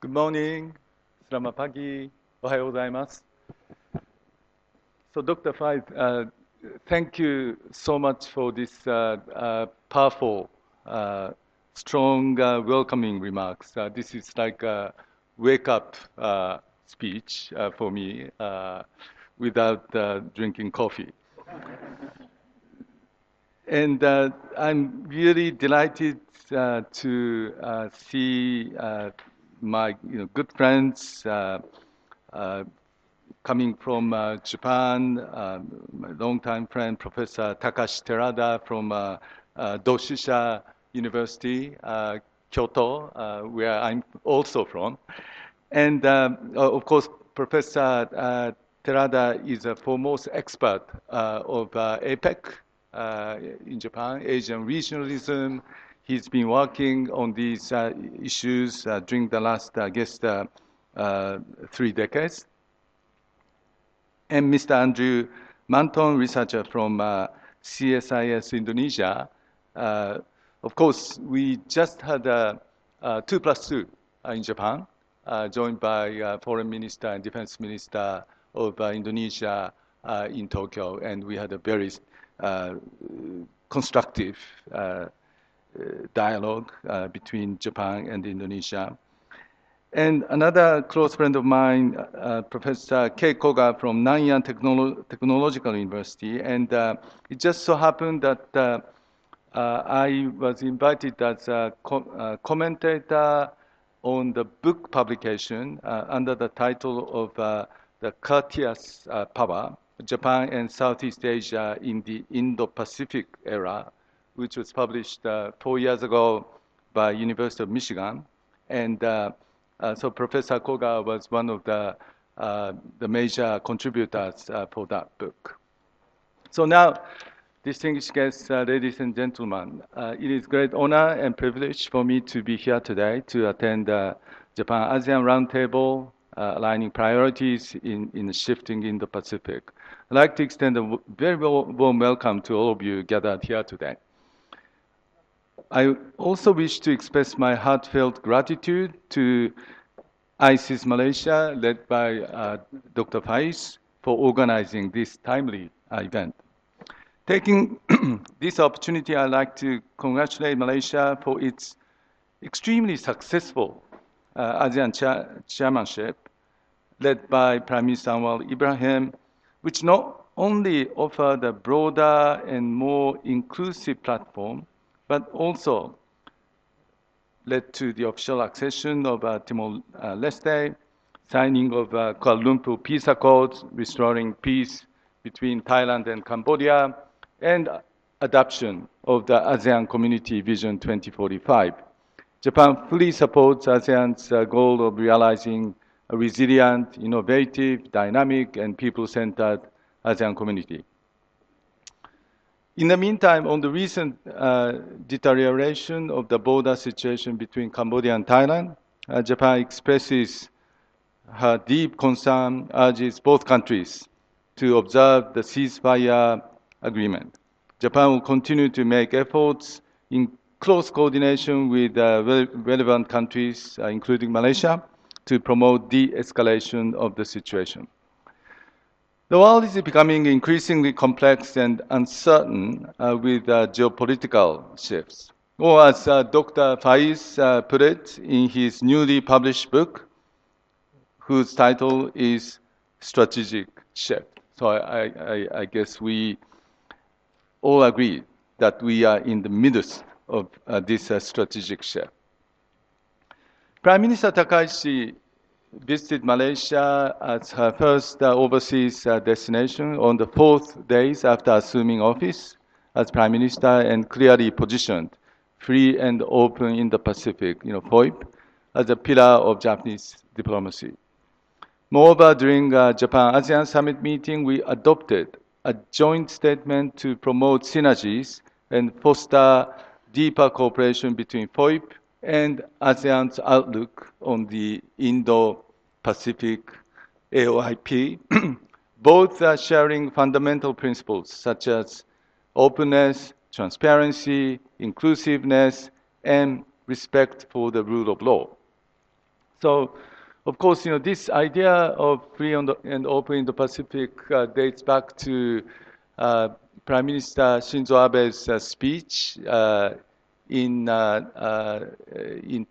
Good morning. Selamat pagi. Ohayou gozaimasu. So, Dr. Faiz, thank you so much for this powerful, strong, welcoming remarks. This is like a wake-up speech for me without drinking coffee. And I'm really delighted to see my good friends coming from Japan, my longtime friend, Professor Takashi Terada from Doshisha University, Kyoto, where I'm also from. And of course, Professor Terada is a foremost expert of APEC in Japan, Asian regionalism. He's been working on these issues during the last, I guess, 3 decades. And Mr. Andrew Manton, researcher from CSIS Indonesia. Of course, we just had a 2+2 in Japan, joined by Foreign Minister and Defense Minister of Indonesia in Tokyo, and we had a very constructive dialogue between Japan and Indonesia. And another close friend of mine, Professor Kei Koga from Nanyang Technological University, and it just so happened that I was invited as a commentator on the book publication under the title of The Courteous Power, Japan and Southeast Asia in the Indo-Pacific Era, which was published 4 years ago by University of Michigan. And so Professor Koga was one of the major contributors for that book. So now, distinguished guests, ladies and gentlemen, it is great honor and privilege for me to be here today to attend the Japan-ASEAN roundtable, aligning priorities in the shifting Indo-Pacific. I'd like to extend a very warm welcome to all of you gathered here today. I also wish to express my heartfelt gratitude to ISIS Malaysia, led by Dr. Faiz, for organizing this timely event. Taking this opportunity, I'd like to congratulate Malaysia for its extremely successful ASEAN chairmanship, led by Prime Minister Anwar Ibrahim, which not only offered a broader and more inclusive platform, but also led to the official accession of Timor-Leste, signing of Kuala Lumpur Peace Accords, restoring peace between Thailand and Cambodia, and adoption of the ASEAN Community Vision 2045. Japan fully supports ASEAN's goal of realizing a resilient, innovative, dynamic, and people-centered ASEAN community. In the meantime, on the recent deterioration of the border situation between Cambodia and Thailand, Japan expresses her deep concern, urges both countries to observe the ceasefire agreement. Japan will continue to make efforts in close coordination with relevant countries, including Malaysia, to promote de-escalation of the situation. The world is becoming increasingly complex and uncertain with geopolitical shifts. Or as Dr. Faiz put it in his newly published book, whose title is Strategic Shift. So I guess we all agree that we are in the midst of this strategic shift. Prime Minister Takashi visited Malaysia as her first overseas destination on the 4th days after assuming office as Prime Minister, and clearly positioned free and open in the Pacific, FOIP, as a pillar of Japanese diplomacy. Moreover, during Japan-ASEAN Summit meeting, we adopted a joint statement to promote synergies and foster deeper cooperation between FOIP and ASEAN's outlook on the Indo-Pacific AOIP, both sharing fundamental principles such as openness, transparency, inclusiveness, and respect for the rule of law. So, of course, this idea of free and open Indo-Pacific dates back to uh, Prime Minister Shinzo Abe's speech in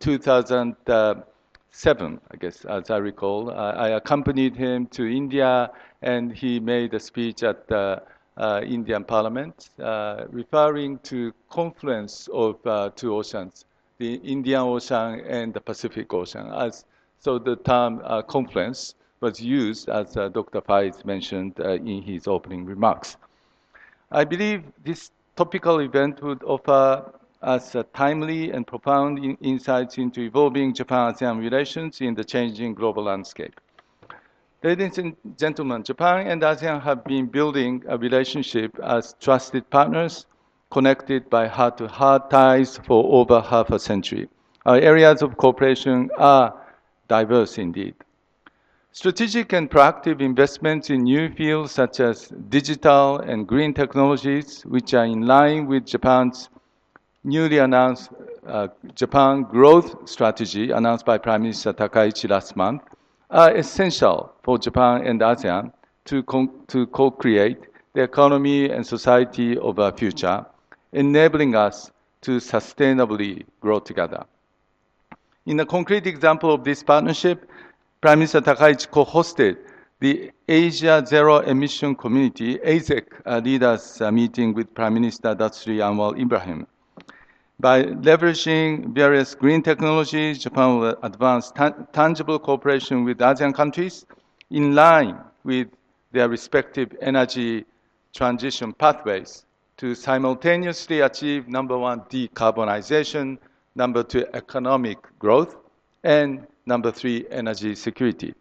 2007, I guess, as I recall. I accompanied him to India, and he made a speech at the Indian Parliament, referring to confluence of two oceans, the Indian Ocean and the Pacific Ocean. So the term confluence was used, as Dr. Faiz mentioned in his opening remarks. I believe this topical event would offer us timely and profound insights into evolving Japan-ASEAN relations in the changing global landscape. Ladies and gentlemen, Japan and ASEAN have been building a relationship as trusted partners, connected by heart-to-heart ties for over half a century. Our areas of cooperation are diverse indeed. Strategic and proactive investments in new fields such as digital and green technologies, which are in line with Japan's newly announced Japan growth strategy announced by Prime Minister Takaichi last month, are essential for Japan and ASEAN to co-create the economy and society of our future, enabling us to sustainably grow together. In a concrete example of this partnership, Prime Minister Takaichi co-hosted the Asia Zero Emission Community, AZEC, leaders meeting with Prime Minister Datsri Anwar Ibrahim. By leveraging various green technologies, Japan will advance tangible cooperation with ASEAN countries in line with their respective energy transition pathways to simultaneously achieve number one, decarbonization, number two, economic growth, and number three, energy security.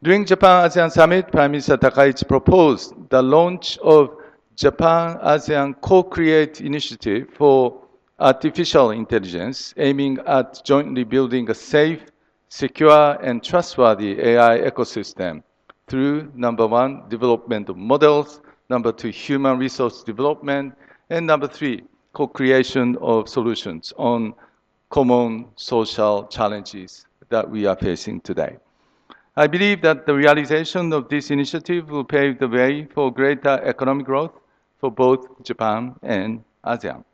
During Japan-ASEAN Summit, Prime Minister Takaichi proposed the launch of Japan-ASEAN Co-Create Initiative for artificial intelligence, aiming at jointly building a safe, secure, and trustworthy AI ecosystem through, number one, development of models, number two, human resource development, and number three, co-creation of solutions on common social challenges that we are facing today. I believe that the realization of this initiative will pave the way for greater economic growth for both Japan and ASEAN.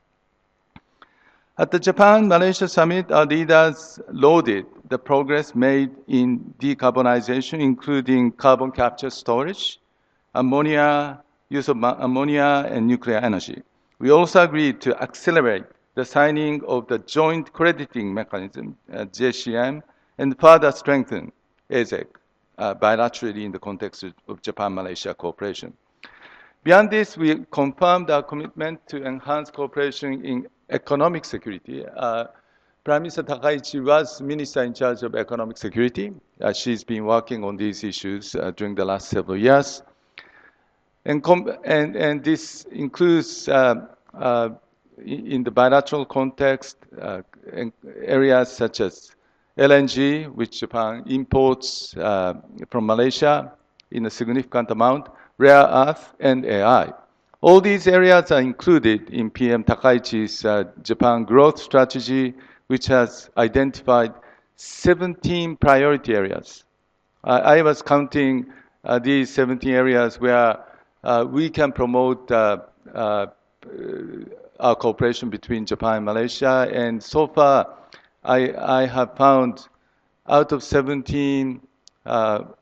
At the Japan-Malaysia Summit, our leaders lauded the progress made in decarbonization, including carbon capture storage, use of ammonia, and nuclear energy. We also agreed to accelerate the signing of the Joint Crediting Mechanism, JCM, and further strengthen AZEC bilaterally in the context of Japan-Malaysia cooperation. Beyond this, we confirmed our commitment to enhance cooperation in economic security. Prime Minister Takaichi was Minister in charge of economic security. She's been working on these issues during the last several years. And this includes, in the bilateral context, areas such as LNG, which Japan imports from Malaysia in a significant amount, rare earth, and AI. All these areas are included in PM Takaichi's Japan growth strategy, which has identified 17 priority areas. I was counting these 17 areas where we can promote our cooperation between Japan and Malaysia. And so far, I have found out of 17,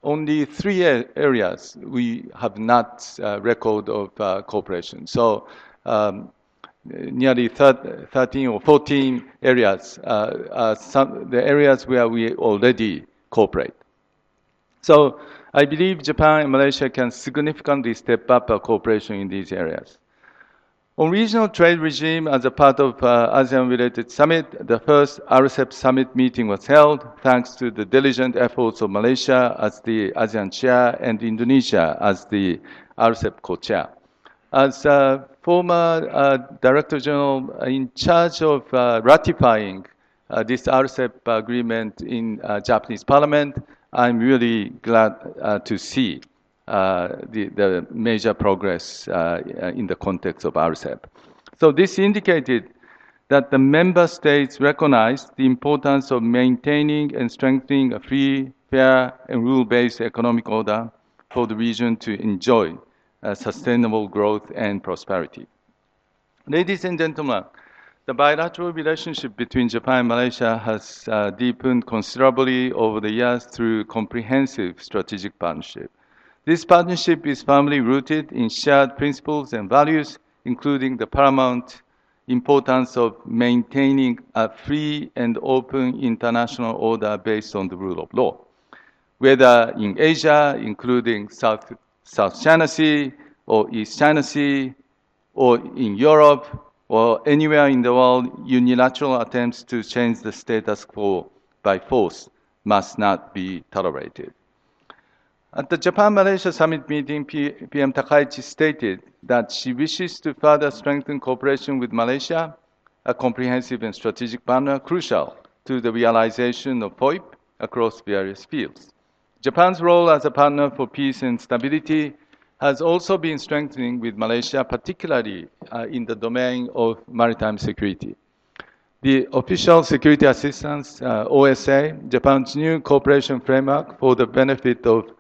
only 3 areas we have not record of cooperation. So nearly 13 or 14 areas are the areas where we already cooperate. So I believe Japan and Malaysia can significantly step up our cooperation in these areas. On regional trade regime, as a part of ASEAN-related summit, the first RCEP summit meeting was held thanks to the diligent efforts of Malaysia as the ASEAN chair and Indonesia as the RCEP co-chair. As former Director General in charge of ratifying this RCEP agreement in Japanese Parliament, I'm really glad to see the major progress in the context of RCEP. So this indicated that the member states recognize the importance of maintaining and strengthening a free, fair, and rule-based economic order for the region to enjoy sustainable growth and prosperity. Ladies and gentlemen, the bilateral relationship between Japan and Malaysia has deepened considerably over the years through comprehensive strategic partnership. This partnership is firmly rooted in shared principles and values, including the paramount importance of maintaining a free and open international order based on the rule of law. Whether in Asia, including South China Sea or East China Sea, or in Europe, or anywhere in the world, unilateral attempts to change the status quo by force must not be tolerated. At the Japan-Malaysia Summit meeting, PM Takaichi stated that she wishes to further strengthen cooperation with Malaysia, a comprehensive and strategic partner crucial to the realization of POIP across various fields. Japan's role as a partner for peace and stability has also been strengthening with Malaysia, particularly in the domain of maritime security. The Official Security Assistance, OSA, Japan's new cooperation framework for the benefit of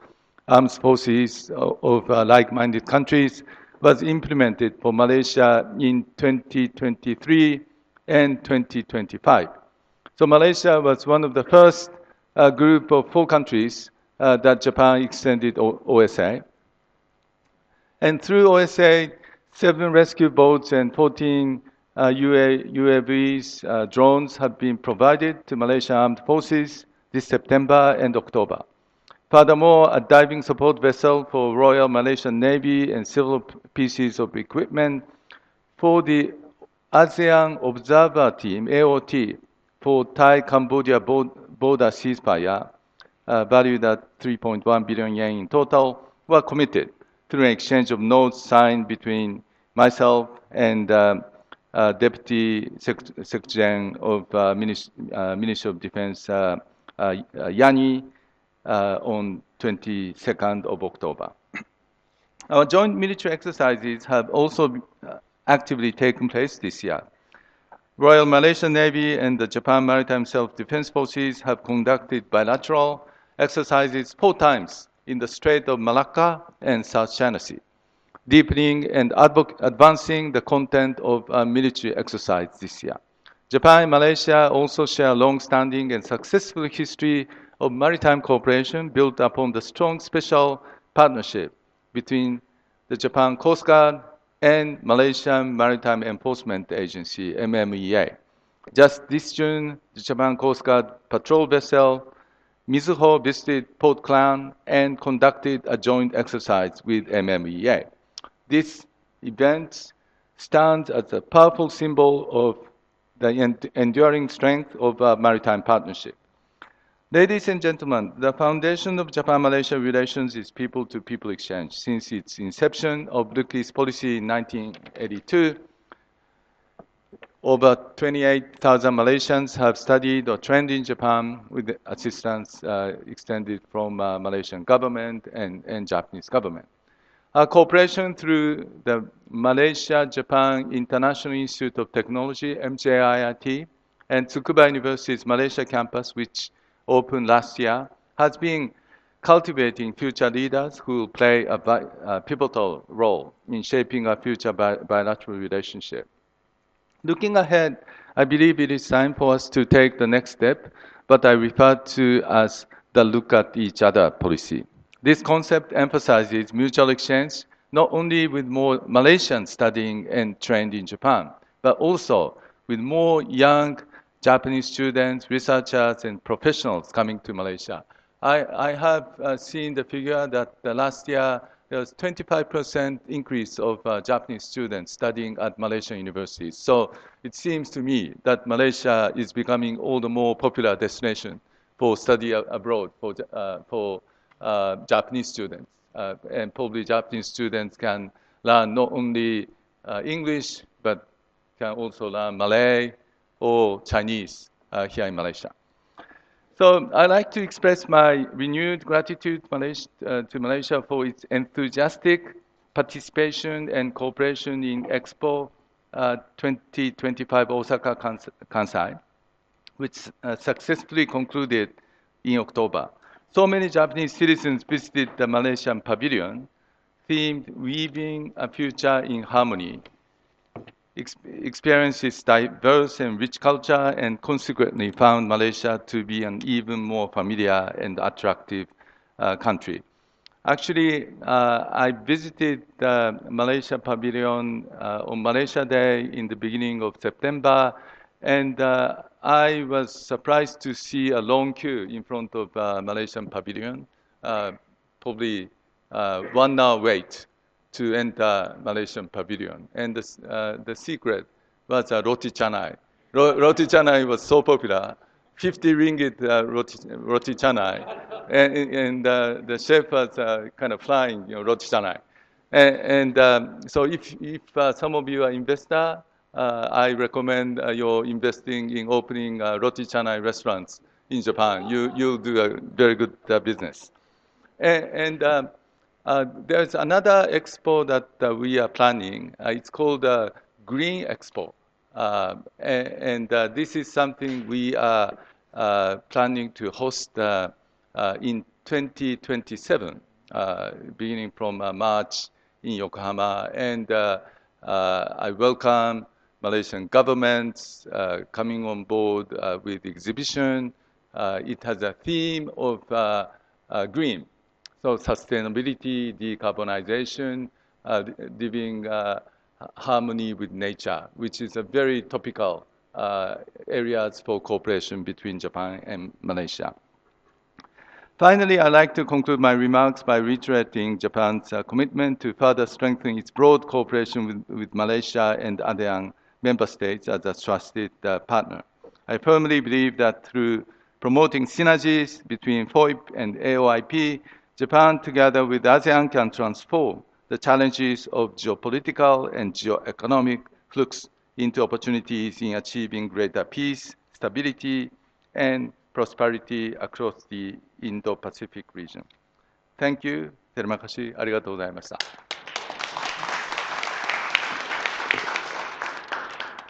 armed forces of like-minded countries, was implemented for Malaysia in 2023 and 2025. So Malaysia was one of the first group of 4 countries that Japan extended OSA. And through OSA, 7 rescue boats and 14 UAVs, drones have been provided to Malaysian armed forces this September and October. Furthermore, a diving support vessel for Royal Malaysian Navy and several pieces of equipment for the ASEAN Observer Team, AOT, for Thai-Cambodia border ceasefire, valued at 3.1 billion yen in total, were committed through an exchange of notes signed between myself and Deputy Secretary of Ministry of Defense, Yani, on 22nd of October. Our joint military exercises have also actively taken place this year. Royal Malaysian Navy and the Japan Maritime Self-Defense Forces have conducted bilateral exercises 4 times in the Strait of Malacca and South China Sea, deepening and advancing the content of our military exercise this year. Japan and Malaysia also share long-standing and successful history of maritime cooperation built upon the strong special partnership between the Japan Coast Guard and Malaysian Maritime Enforcement Agency, MMEA. Just this June, the Japan Coast Guard patrol vessel Mizuho visited Port Klang and conducted a joint exercise with MMEA. This event stands as a powerful symbol of the enduring strength of our maritime partnership. Ladies and gentlemen, the foundation of Japan-Malaysia relations is people-to-people exchange. Since its inception of Rookies policy in 1982, over 28,000 Malaysians have studied or trained in Japan with assistance extended from Malaysian government and Japanese government. Our cooperation through the Malaysia-Japan International Institute of Technology, MJIT, and Tsukuba University's Malaysia campus, which opened last year, has been cultivating future leaders who will play a pivotal role in shaping our future bilateral relationship. Looking ahead, I believe it is time for us to take the next step, but I refer to as the look at each other policy. This concept emphasizes mutual exchange, not only with more Malaysians studying and trained in Japan, but also with more young Japanese students, researchers, and professionals coming to Malaysia. I have seen the figure that last year there was 25% increase of Japanese students studying at Malaysian universities. So it seems to me that Malaysia is becoming all the more popular destination for study abroad for Japanese students. And probably Japanese students can learn not only English, but can also learn Malay or Chinese here in Malaysia. So I'd like to express my renewed gratitude to Malaysia for its enthusiastic participation and cooperation in Expo 2025 Osaka Kansai, which successfully concluded in October. So many Japanese citizens visited the Malaysian pavilion, themed Weaving a Future in Harmony. Experienced its diverse and rich culture and consequently found Malaysia to be an even more familiar and attractive country. Actually, I visited the Malaysia pavilion on Malaysia Day in the beginning of September, and I was surprised to see a long queue in front of Malaysian pavilion, probably 1 hour wait to enter Malaysian pavilion. And the secret was roti canai. Roti canai was so popular. 50 ringgit roti canai, and the chef was kind of flying, roti canai. So if some of you are investor, I recommend you're investing in opening roti canai restaurants in Japan. You'll do a very good business. There's another expo that we are planning. It's called Green Expo. This is something we are planning to host in 2027, beginning from March in Yokohama. And I welcome Malaysian governments coming on board with exhibition. It has a theme of green. So sustainability, decarbonization, living harmony with nature, which is a very topical areas for cooperation between Japan and Malaysia. Finally, I'd like to conclude my remarks by reiterating Japan's commitment to further strengthen its broad cooperation with Malaysia and ASEAN member states as a trusted partner. I firmly believe that through promoting synergies between FOIP and AOIP, Japan, together with ASEAN, can transform the challenges of geopolitical and geo-economic flux into opportunities in achieving greater peace, stability, and prosperity across the Indo-Pacific region. Thank you. テルマカシありがとうございました。